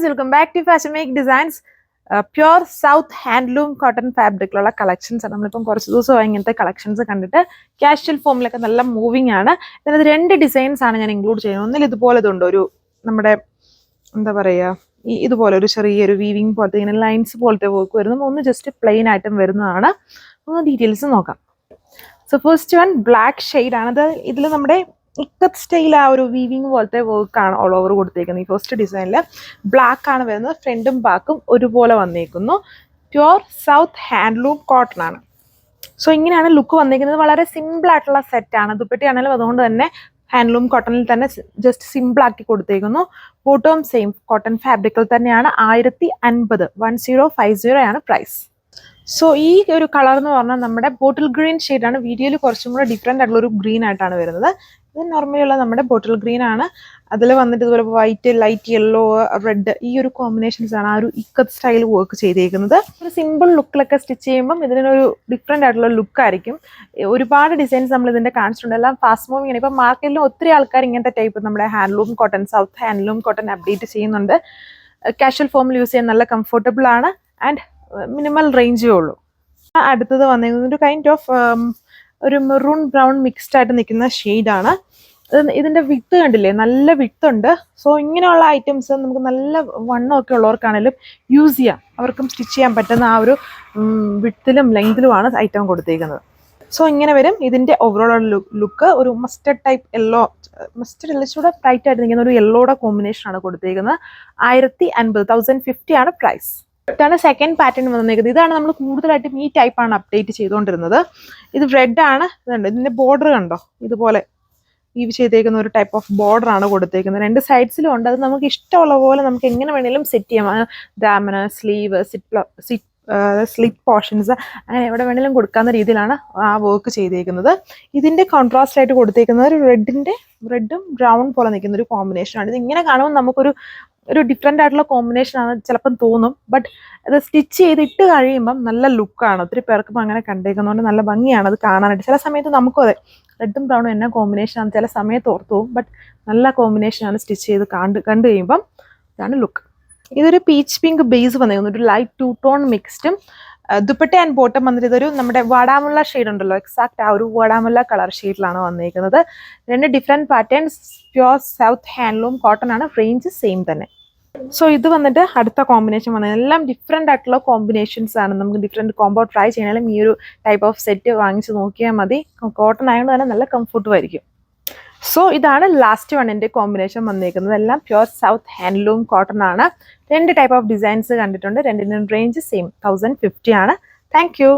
guys, welcome back to Fashion Make Designs. Pure South Handloom Cotton Fabric collections. നമ്മളിപ്പം കുറച്ച് ദിവസമായി ഇങ്ങനത്തെ collections കണ്ടിട്ട് കാഷ്വൽ ഫോമിലൊക്കെ നല്ല മൂവിങ് ആണ്. ഇതിനകത്ത് രണ്ട് ഡിസൈൻസ് ആണ് ഞാൻ ഇൻക്ലൂഡ് ചെയ്യുന്നത്. ഒന്നിൽ ഇതുപോലെ ഉണ്ട്, ഒരു നമ്മുടെ എന്താ പറയുക, ഇതുപോലെ ഒരു ചെറിയൊരു വീവിങ് പോലത്തെ ഇങ്ങനെ ലൈൻസ് പോലത്തെ വർക്ക് വരുന്നു. ഒന്ന് ജസ്റ്റ് പ്ലെയിൻ ആയിട്ടും വരുന്നതാണ്. ഒന്ന് ഡീറ്റെയിൽസ് നോക്കാം. So first one black shade ആണ്. ഇതിൽ നമ്മുടെ ഇക്കത്ത് സ്റ്റൈൽ ആ ഒരു വീവിങ് പോലത്തെ വർക്കാണ് ഓൾ ഓവർ കൊടുത്തേക്കുന്നത്. ഈ ഫസ്റ്റ് ഡിസൈനിൽ ബ്ലാക്ക് ആണ് വരുന്നത്. ഫ്രണ്ടും ബാക്കും ഒരുപോലെ വന്നേക്കുന്നു. പ്യുവർ സൗത്ത് ഹാൻഡ്ലൂം കോട്ടൺ ആണ്. സോ ഇങ്ങനെയാണ് ലുക്ക് വന്നേക്കുന്നത്. വളരെ സിമ്പിൾ ആയിട്ടുള്ള സെറ്റാണ്. ദുപ്പട്ടി ആണെങ്കിലും അതുകൊണ്ട് തന്നെ ഹാൻഡ്ലൂം കോട്ടണിൽ തന്നെ ജസ്റ്റ് സിമ്പിൾ ആക്കി കൊടുത്തേക്കുന്നു. ബോട്ടം സെയിം കോട്ടൺ ഫാബ്രിക്കിൽ തന്നെയാണ്. 1050 ആണ് പ്രൈസ്. സോ ഈ ഒരു കളർ എന്ന് പറഞ്ഞാൽ നമ്മുടെ ബോട്ടിൽ ഗ്രീൻ ഷെയ്ഡാണ്. വീഡിയോയിൽ കുറച്ചും കൂടെ ഡിഫറെൻ്റ് ആയിട്ടുള്ള ഒരു ഗ്രീൻ ആയിട്ടാണ് വരുന്നത്. ഇത് നോർമലി ഉള്ള നമ്മുടെ ബോട്ടിൽ ഗ്രീൻ ആണ്. അതിൽ വന്നിട്ട് ഇതുപോലെ വൈറ്റ്, ലൈറ്റ് യെല്ലോ, റെഡ്, ഈ ഒരു കോമ്പിനേഷൻസ് ആണ് ആ ഒരു ഇക്കത്ത് സ്റ്റൈൽ വർക്ക് ചെയ്തേക്കുന്നത്. ഒരു സിമ്പിൾ ലുക്കിലൊക്കെ സ്റ്റിച്ച് ചെയ്യുമ്പം ഇതിനൊരു ഡിഫറെൻ്റ് ആയിട്ടുള്ള ലുക്കായിരിക്കും. ഒരുപാട് ഡിസൈൻസ് നമ്മൾ ഇതിൻ്റെ കാണിച്ചിട്ടുണ്ട്. എല്ലാം ഫാസ്റ്റ് മൂവിങ് ആണ്. ഇപ്പം മാർക്കറ്റിൽ ഒത്തിരി ആൾക്കാർ ഇങ്ങനത്തെ ടൈപ്പ് നമ്മുടെ handloom cotton, south handloom cotton update ചെയ്യുന്നുണ്ട്. കാഷ്വൽ ഫോമിൽ യൂസ് ചെയ്യാൻ നല്ല കംഫർട്ടബിൾ ആണ് ആൻഡ് മിനിമൽ റേഞ്ചേ ഉള്ളൂ. അടുത്തത് വന്നിരിക്കുന്നത് ഒരു കൈൻഡ് ഓഫ് ഒരു മെറൂൺ ബ്രൗൺ മിക്സ്ഡ് ആയിട്ട് നിൽക്കുന്ന ഷെയ്ഡാണ്. ഇതിൻ്റെ വിത്ത് കണ്ടില്ലേ, നല്ല വിത്ത് ഉണ്ട്. സോ ഇങ്ങനെയുള്ള ഐറ്റംസ് നമുക്ക് നല്ല വണ്ണമൊക്കെ ഉള്ളവർക്കാണെങ്കിലും യൂസ് ചെയ്യാം. അവർക്കും സ്റ്റിച്ച് ചെയ്യാൻ പറ്റുന്ന ആ ഒരു വിത്തിലും ലെങ്തിലുമാണ് ഐറ്റം കൊടുത്തേക്കുന്നത്. സോ ഇങ്ങനെ വരും ഇതിൻ്റെ ഓവറോൾ ലുക്ക്. ഒരു മസ്റ്റർഡ് ടൈപ്പ് യെല്ലോ, മസ്റ്റർഡ് എല്ലാം ബ്രൈറ്റ് ആയിട്ട് നിൽക്കുന്ന ഒരു യെല്ലോയുടെ കോമ്പിനേഷനാണ് കൊടുത്തേക്കുന്നത്. 1050 ആണ് പ്രൈസ്. ഇതാണ് സെക്കൻഡ് പാറ്റേൺ വന്നിരിക്കുന്നത്. ഇതാണ് നമ്മൾ കൂടുതലായിട്ടും ഈ ടൈപ്പാണ് അപ്ഡേറ്റ് ചെയ്തുകൊണ്ടിരുന്നത്. ഇത് റെഡ് ആണ്. ഇതുണ്ട്, ഇതിന്റെ ബോർഡർ കണ്ടോ, ഇതുപോലെ വീവ് ചെയ്തേക്കുന്ന ഒരു ടൈപ്പ് ഓഫ് ബോർഡർ ആണ് കൊടുത്തേക്കുന്നത്. രണ്ട് സൈഡ്സിലും ഉണ്ട്. അത് നമുക്ക് ഇഷ്ടമുള്ള പോലെ നമുക്ക് എങ്ങനെ വേണമെങ്കിലും സെറ്റ് ചെയ്യാം. ഡാമന്, സ്ലീവ്, സ്ലിപ്പ് പോർഷൻസ്, അങ്ങനെ എവിടെ വേണമെങ്കിലും കൊടുക്കാവുന്ന രീതിയിലാണ് ആ വർക്ക് ചെയ്തേക്കുന്നത്. ഇതിന്റെ കോൺട്രാസ്റ്റ് ആയിട്ട് കൊടുത്തേക്കുന്നത് റെഡും ബ്രൗൺ പോലെ നിൽക്കുന്ന ഒരു കോമ്പിനേഷനാണ്. ഇത് ഇങ്ങനെ കാണുമ്പോൾ നമുക്കൊരു ഡിഫറെൻ്റ് ആയിട്ടുള്ള കോമ്പിനേഷൻ ആണ് ചിലപ്പം തോന്നും. ബട്ട് അത് സ്റ്റിച്ച് ചെയ്തിട്ട് കഴിയുമ്പം നല്ല ലുക്കാണ്. ഒത്തിരി പേർക്കും അങ്ങനെ കണ്ടേക്കുന്നതുകൊണ്ട് നല്ല ഭംഗിയാണ് അത് കാണാനായിട്ട്. ചില സമയത്ത് നമുക്കും അതെ, റെഡും ബ്രൗണും എന്നാ കോമ്പിനേഷനാണ് ചില സമയത്ത് ഓർത്തു പോകും. ബട്ട് നല്ല കോമ്പിനേഷനാണ് സ്റ്റിച്ച് ചെയ്ത് കണ്ടു കഴിയുമ്പം. ഇതാണ് ലുക്ക്. ഇതൊരു പീച്ച് പിങ്ക് ബേസ് വന്നിരിക്കുന്നു. ഒരു ലൈറ്റ് 2 ടോൺ മിക്സ്ഡും ദുപ്പട്ട ആൻഡ് ബോട്ടം വന്നിട്ട് ഇതൊരു നമ്മുടെ വാടാമുള്ള ഷെയ്ഡ് ഉണ്ടല്ലോ, എക്സാക്ട് ആ ഒരു വാടാമുള്ള കളർ ഷെയ്ഡിലാണ് വന്നിരിക്കുന്നത്. രണ്ട് different patterns. Pure south handloom cotton ആണ്. റേഞ്ച് സെയിം തന്നെ. സോ ഇത് വന്നിട്ട് അടുത്ത കോമ്പിനേഷൻ വന്നത് എല്ലാം ഡിഫറെൻ്റ് ആയിട്ടുള്ള കോമ്പിനേഷൻസ് ആണ്. നമുക്ക് ഡിഫറെൻറ്റ് കോംബോ ട്രൈ ചെയ്യണമെങ്കിലും ഈ ഒരു ടൈപ്പ് ഓഫ് സെറ്റ് വാങ്ങിച്ച് നോക്കിയാൽ മതി. കോട്ടൺ ആയതുകൊണ്ട് തന്നെ നല്ല കംഫർട്ടും ആയിരിക്കും. സോ ഇതാണ് ലാസ്റ്റ് വണ്ണിൻ്റെ കോമ്പിനേഷൻ വന്നിരിക്കുന്നത്. എല്ലാം പ്യുവർ സൗത്ത് ഹാൻഡ്ലൂം കോട്ടൺ ആണ്. രണ്ട് ടൈപ്പ് ഓഫ് ഡിസൈൻസ് കണ്ടിട്ടുണ്ട്. രണ്ടിനും റേഞ്ച് സെയിം 1050 ആണ്. Thank you.